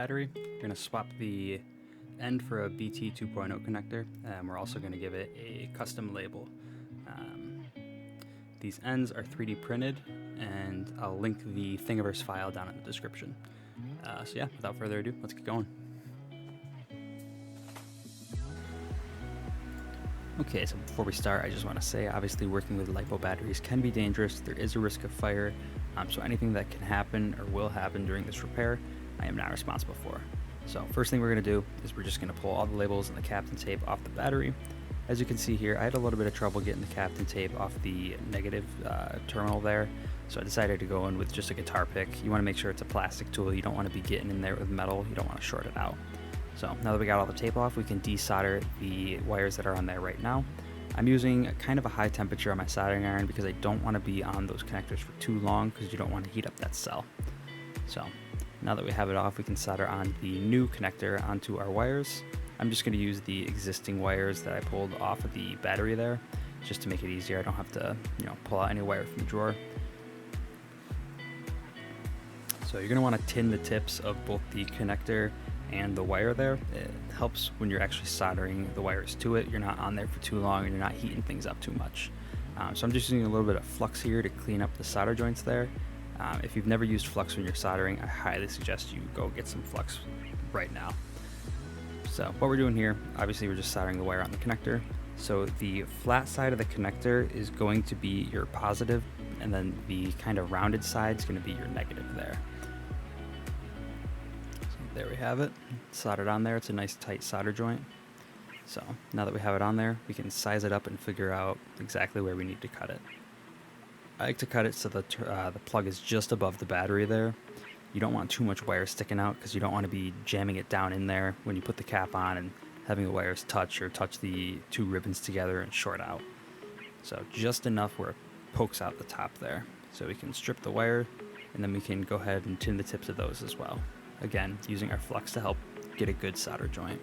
battery. We're going to swap the end for a BT 2.0 connector, and we're also going to give it a custom label. These ends are 3D printed, and I'll link the Thingiverse file down in the description. So yeah, without further ado, let's get going. Okay, so before we start, I just want to say, obviously working with LiPo batteries can be dangerous. There is a risk of fire, so anything that can happen or will happen during this repair, I am not responsible for. So first thing we're going to do is we're just going to pull all the labels and the Kapton tape off the battery. As you can see here, I had a little bit of trouble getting the Kapton tape off the negative terminal there, so I decided to go in with just a guitar pick. You want to make sure it's a plastic tool. You don't want to be getting in there with metal. You don't want to short it out. So now that we got all the tape off, we can desolder the wires that are on there right now. I'm using kind of a high temperature on my soldering iron because I don't want to be on those connectors for too long because you don't want to heat up that cell. So now that we have it off, we can solder on the new connector onto our wires. I'm just going to use the existing wires that I pulled off of the battery there, just to make it easier. I don't have to, pull out any wire from the drawer. So you're going to want to tin the tips of both the connector and the wire there. It helps when you're actually soldering the wires to it. You're not on there for too long and you're not heating things up too much. So I'm just using a little bit of flux here to clean up the solder joints there. If you've never used flux when you're soldering, I highly suggest you go get some flux right now. So what we're doing here, obviously we're just soldering the wire on the connector. So the flat side of the connector is going to be your positive, and then the kind of rounded side is going to be your negative there. So there we have it, soldered on there. It's a nice tight solder joint. So now that we have it on there, we can size it up and figure out exactly where we need to cut it. I like to cut it so the plug is just above the battery there. You don't want too much wire sticking out because you don't want to be jamming it down in there when you put the cap on and having the wires touch the two ribbons together and short out. So just enough where it pokes out the top there. So we can strip the wire, and then we can go ahead and tin the tips of those as well. Again, using our flux to help get a good solder joint.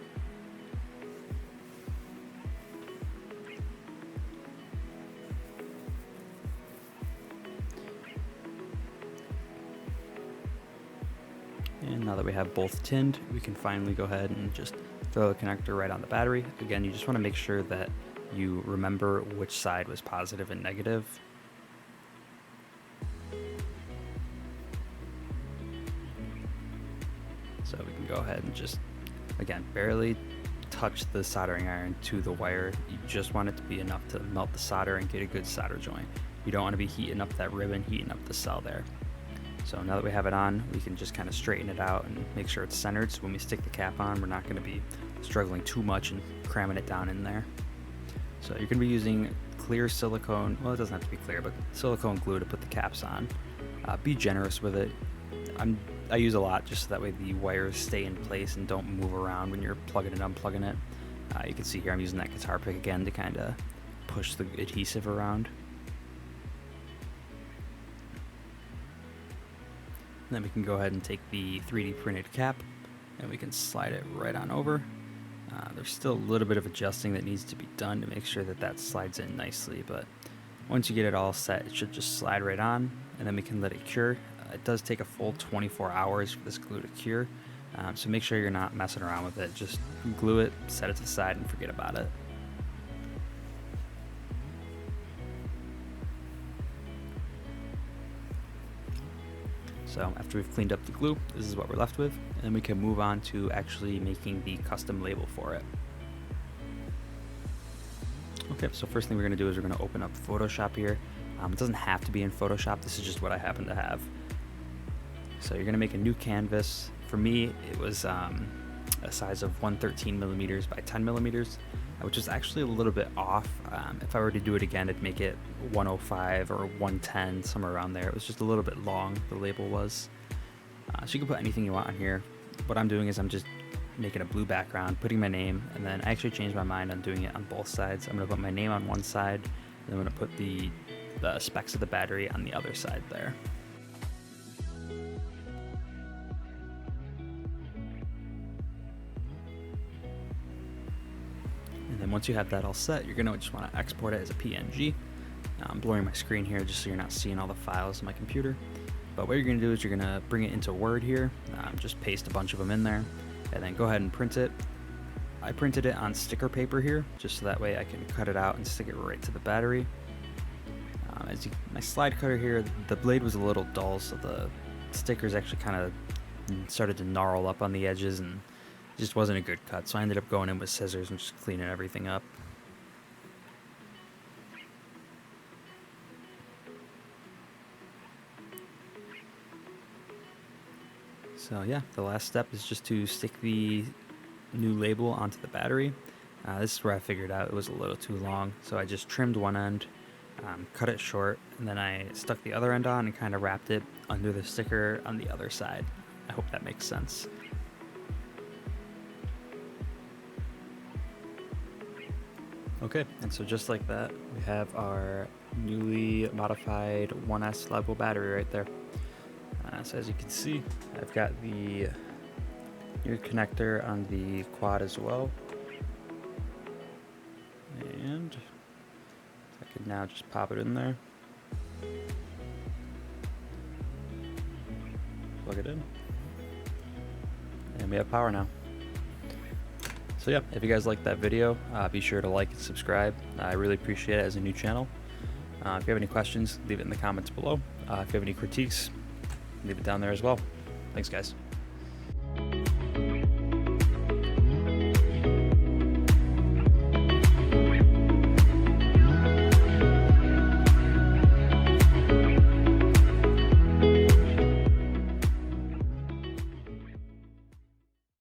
And now that we have both tinned, we can finally go ahead and just throw the connector right on the battery. Again, you just want to make sure that you remember which side was positive and negative. So we can go ahead and just, again, barely touch the soldering iron to the wire. You just want it to be enough to melt the solder and get a good solder joint. You don't want to be heating up that ribbon, heating up the cell there. So now that we have it on, we can just kind of straighten it out and make sure it's centered, so when we stick the cap on, we're not going to be struggling too much and cramming it down in there. So you're going to be using clear silicone, well, it doesn't have to be clear, but silicone glue to put the caps on. Be generous with it. I use a lot just so that way the wires stay in place and don't move around when you're plugging and unplugging it. You can see here I'm using that guitar pick again to kind of push the adhesive around. Then we can go ahead and take the 3D printed cap and we can slide it right on over. There's still a little bit of adjusting that needs to be done to make sure that that slides in nicely, but once you get it all set, it should just slide right on, and then we can let it cure. It does take a full 24 hours for this glue to cure, so make sure you're not messing around with it. Just glue it, set it to the side, and forget about it. So after we've cleaned up the glue, this is what we're left with, and we can move on to actually making the custom label for it. Okay, so first thing we're going to do is we're going to open up Photoshop here. It doesn't have to be in Photoshop, this is just what I happen to have. So you're going to make a new canvas. For me, it was a size of 113 millimeters by 10 millimeters, which is actually a little bit off. If I were to do it again, I'd make it 105 or 110, somewhere around there. It was just a little bit long, the label was. So you can put anything you want on here. What I'm doing is I'm just making a blue background, putting my name, and then I actually changed my mind on doing it on both sides. I'm going to put my name on one side, and I'm going to put the specs of the battery on the other side there. And then once you have that all set, you're going to just want to export it as a PNG. I'm blurring my screen here just so you're not seeing all the files in my computer. But what you're going to do is you're going to bring it into Word here, just paste a bunch of them in there, and then go ahead and print it. I printed it on sticker paper here, just so that way I can cut it out and stick it right to the battery. My slide cutter here, the blade was a little dull, so the stickers actually kind of started to gnarl up on the edges, and it just wasn't a good cut, so I ended up going in with scissors and just cleaning everything up. So yeah, the last step is just to stick the new label onto the battery. This is where I figured out it was a little too long, so I just trimmed one end, cut it short, and then I stuck the other end on and kind of wrapped it under the sticker on the other side. I hope that makes sense. Okay, and so just like that, we have our newly modified 1S Lipo battery right there. So as you can see, I've got the new connector on the quad as well. And I could now just pop it in there, plug it in, and we have power now. So yeah, if you guys liked that video, be sure to like and subscribe. I really appreciate it as a new channel. If you have any questions, leave it in the comments below. If you have any critiques, leave it down there as well. Thanks, guys.